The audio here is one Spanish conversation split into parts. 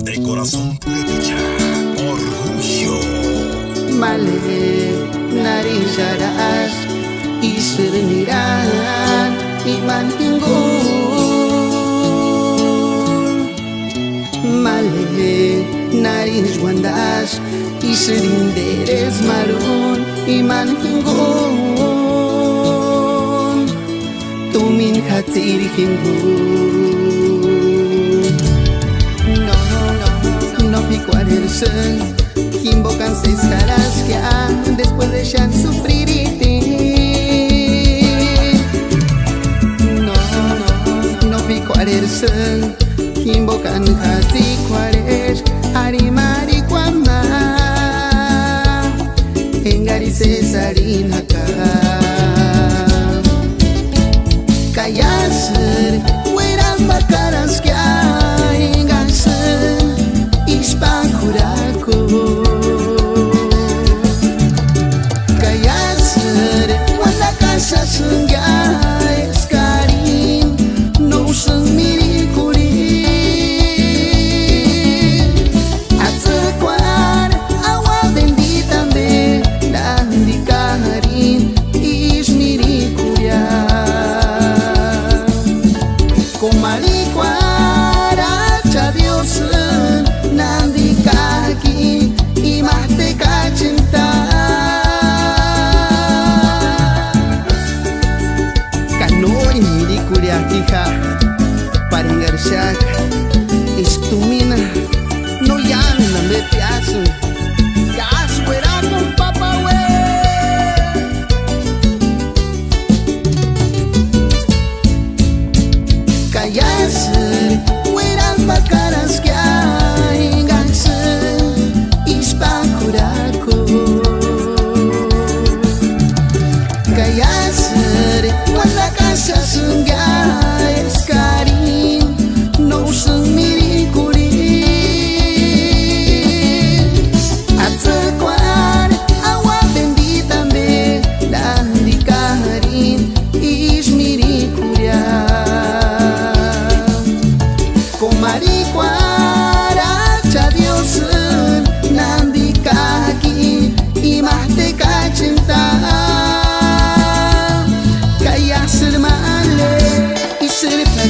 de corazón plebeya, orgullo. Male narizarás y servirán iman hinggul. Male nariz wandas y serinderes marun iman hinggul. Tumin hatir hinggul. No pico alersen. Invocan caras que después de ya sufrir y no pico arersen. Invocan casi cuares arimari cuama engarices harina kayaser hueran bakaras que engasen ispakuraku. Sangga eskarin no sengmiri kulit atsekwar awal bendita be dan dikarin ismiri kuya komali kwara cha Dios nandi kaki imahte ka cinta. Hija, para engarchar estumina, no llaman de piazo, ya fuera con papá, callarse, fueran bacaras que hay, enganche, ispacuraco, callarse, cuando la casa se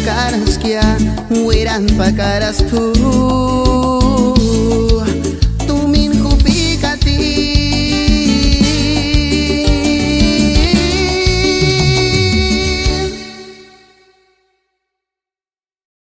caras que mueran pa' caras tú.